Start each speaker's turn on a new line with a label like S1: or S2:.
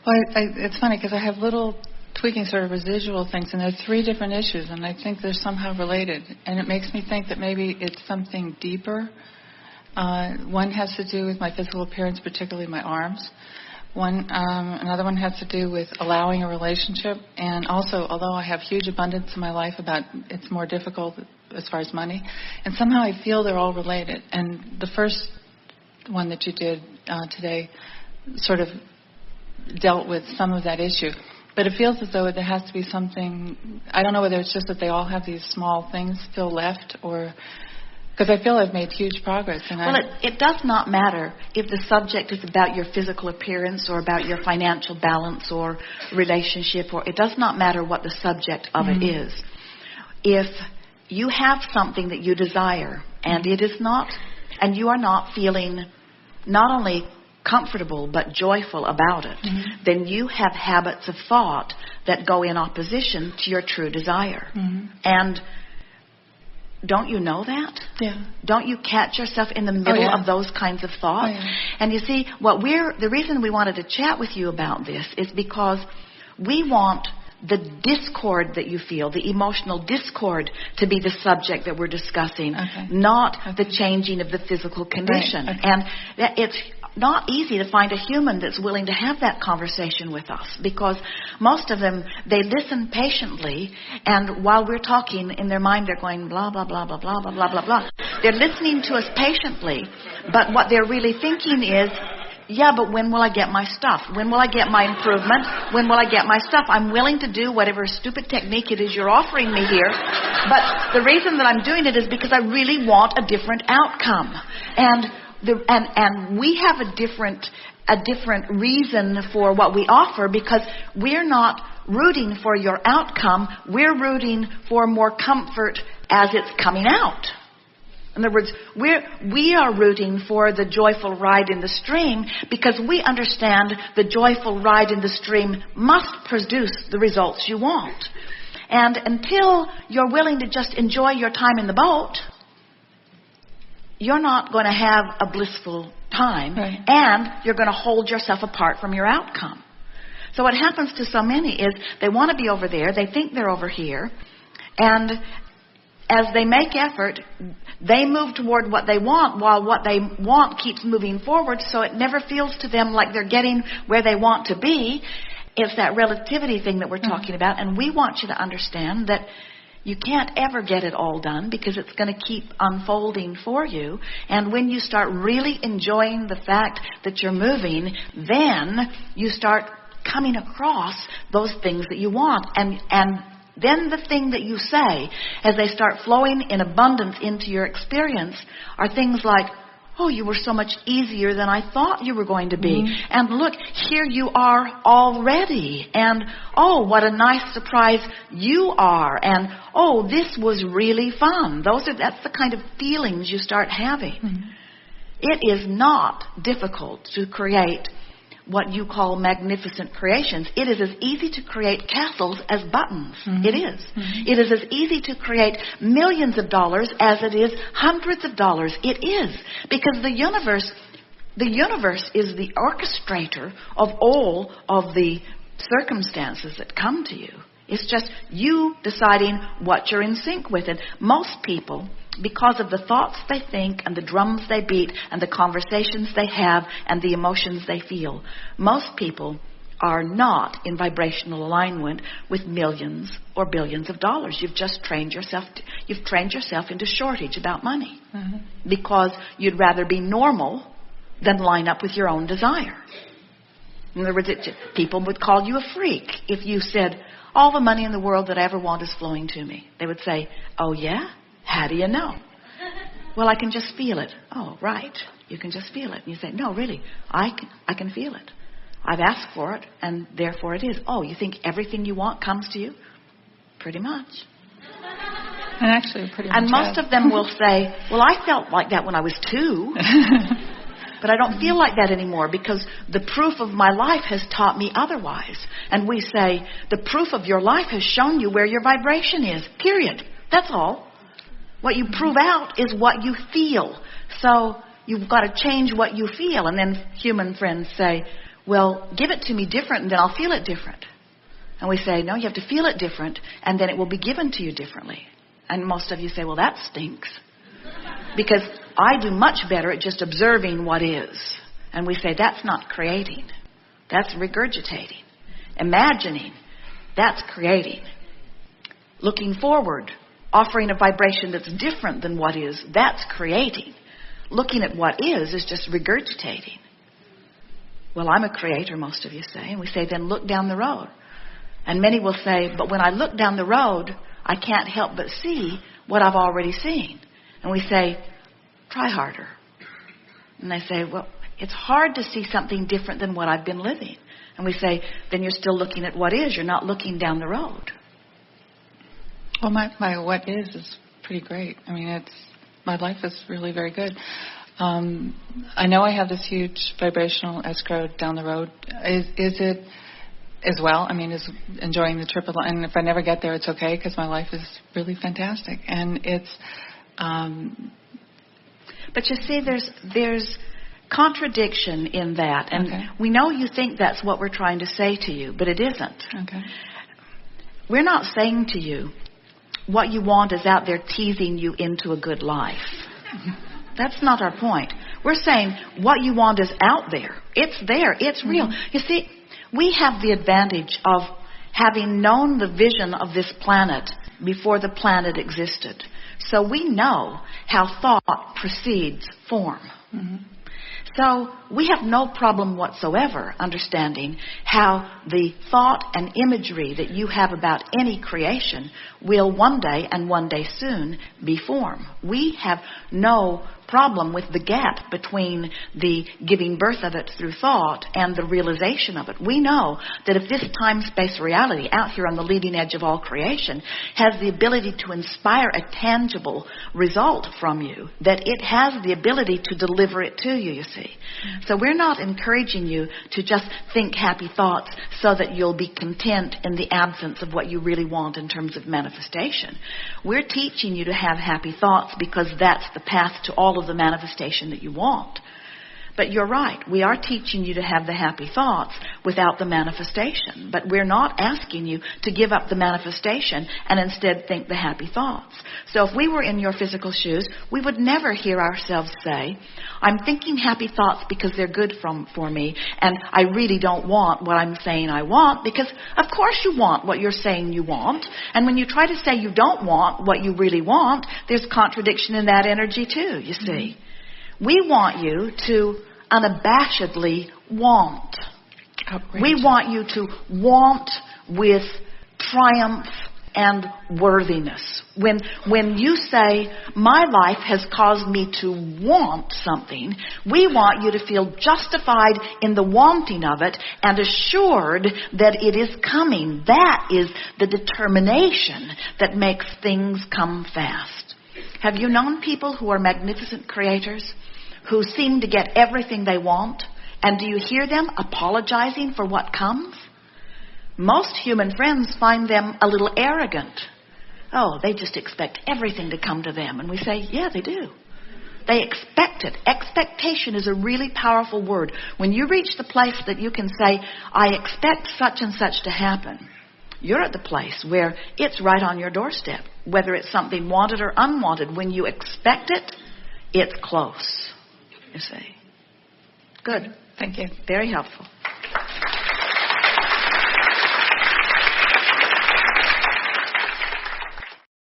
S1: Well, it's funny because I have little tweaking sort of residual things, and there are 3 different issues, and I think they're somehow related. And it makes me think that maybe it's something deeper. One has to do with my physical appearance, particularly my arms. Another one has to do with allowing a relationship, and also, although I have huge abundance in my life, it's more difficult as far as money, and somehow I feel they're all related. And the first one that you did today sort of dealt with some of that issue, but it feels as though there has to be something. I don't know whether it's just that they all have these small things still left, or because I feel I've made huge progress.
S2: Well, it does not matter if the subject is about your physical appearance or about your financial balance or relationship, or it does not matter what the subject of it is. If you have something that you desire and it is not, and you are not feeling not only comfortable but joyful about it, then you have habits of thought that go in opposition to your true desire. And don't you know that?
S1: Yeah.
S2: Don't you catch yourself in the middle of those kinds of thoughts? And you see, the reason we wanted to chat with you about this is because we want the discord that you feel, the emotional discord, to be the subject that we're discussing, not the changing of the physical condition. And it's not easy to find a human that's willing to have that conversation with us, because most of them, they listen patiently, and while we're talking, in their mind they're going blah, blah, blah, blah, blah, blah, blah, blah, blah. They're listening to us patiently, but what they're really thinking is, yeah, but when will I get my stuff? When will I get my improvement? When will I get my stuff? I'm willing to do whatever stupid technique it is you're offering me here, but the reason that I'm doing it is because I really want a different outcome. And we have a different reason for what we offer, because we're not rooting for your outcome. We're rooting for more comfort as it's coming out. In other words, we are rooting for the joyful ride in the stream, because we understand the joyful ride in the stream must produce the results you want. And until you're willing to just enjoy your time in the boat, you're not going to have a blissful time, and you're going to hold yourself apart from your outcome. So what happens to so many is they want to be over there, they think they're over here, and as they make effort, they move toward what they want, while what they want keeps moving forward, so it never feels to them like they're getting where they want to be. It's that relativity thing that we're talking about, and we want you to understand that you can't ever get it all done, because it's going to keep unfolding for you. And when you start really enjoying the fact that you're moving, then you start coming across those things that you want. And then the thing that you say, as they start flowing in abundance into your experience, are things like, oh, you were so much easier than I thought you were going to be. And look, here you are already. And, oh, what a nice surprise you are. And, oh, this was really fun. That's the kind of feelings you start having. It is not difficult to create what you call magnificent creations. It is as easy to create castles as buttons. It is. It is as easy to create millions of dollars as it is hundreds of dollars. It is. Because the universe is the orchestrator of all of the circumstances that come to you. It's just you deciding what you're in sync with. And most people, because of the thoughts they think and the drums they beat and the conversations they have and the emotions they feel, most people are not in vibrational alignment with millions or billions of dollars. You've just trained yourself into shortage about money, because you'd rather be normal than line up with your own desire. In other words, people would call you a freak if you said, all the money in the world that I ever want is flowing to me. They would say, oh yeah? How do you know? Well, I can just feel it. Oh, right. You can just feel it. And you say, no, really, I can feel it. I've asked for it, and therefore it is. Oh, you think everything you want comes to you? Pretty much.
S1: And actually, pretty much.
S2: And most of them will say, well, I felt like that when I was 2. But I don't feel like that anymore, because the proof of my life has taught me otherwise. And we say, the proof of your life has shown you where your vibration is, period. That's all. What you prove out is what you feel. So you've got to change what you feel. And then human friends say, well, give it to me different and then I'll feel it different. And we say, no, you have to feel it different and then it will be given to you differently. And most of you say, well, that stinks. Because I do much better at just observing what is. And we say, that's not creating. That's regurgitating. Imagining. That's creating. Looking forward. Offering a vibration that's different than what is. That's creating. Looking at what is just regurgitating. Well, I'm a creator, most of you say. And we say, then look down the road. And many will say, but when I look down the road, I can't help but see what I've already seen. And we say, try harder. And they say, well, it's hard to see something different than what I've been living. And we say, then you're still looking at what is. You're not looking down the road.
S1: Well, my what is pretty great. I mean, my life is really very good. I know I have this huge vibrational escrow down the road. Is it as well? I mean, is enjoying the trip, and if I never get there, it's okay because my life is really fantastic. And it's.
S2: But you see, there's contradiction in that, and
S1: okay.
S2: We know you think that's what we're trying to say to you, but it isn't.
S1: Okay.
S2: We're not saying to you what you want is out there teasing you into a good life. That's not our point. We're saying what you want is out there. It's there. It's real. Mm-hmm. You see, we have the advantage of having known the vision of this planet before the planet existed. So we know how thought precedes form. Mm-hmm. So we have no problem whatsoever understanding how the thought and imagery that you have about any creation will one day and one day soon be form. We have no problem with the gap between the giving birth of it through thought and the realization of it. We know that if this time-space reality out here on the leading edge of all creation has the ability to inspire a tangible result from you, that it has the ability to deliver it to you, you see. So we're not encouraging you to just think happy thoughts so that you'll be content in the absence of what you really want in terms of manifestation. We're teaching you to have happy thoughts because that's the path to all of the manifestation that you want. But you're right. We are teaching you to have the happy thoughts without the manifestation. But we're not asking you to give up the manifestation and instead think the happy thoughts. So if we were in your physical shoes, we would never hear ourselves say, I'm thinking happy thoughts because they're good for me, and I really don't want what I'm saying I want, because of course you want what you're saying you want. And when you try to say you don't want what you really want, there's contradiction in that energy too, you see. We want you to unabashedly want. Outrageous. We want you to want with triumph and worthiness. When you say, my life has caused me to want something, we want you to feel justified in the wanting of it and assured that it is coming. That is the determination that makes things come fast. Have you known people who are magnificent creators, who seem to get everything they want? And do you hear them apologizing for what comes? Most human friends find them a little arrogant. Oh, they just expect everything to come to them. And we say, yeah, they do. They expect it. Expectation is a really powerful word. When you reach the place that you can say, I expect such and such to happen, you're at the place where it's right on your doorstep. Whether it's something wanted or unwanted, when you expect it, it's close. You see. Good.
S1: Thank you.
S2: Very helpful.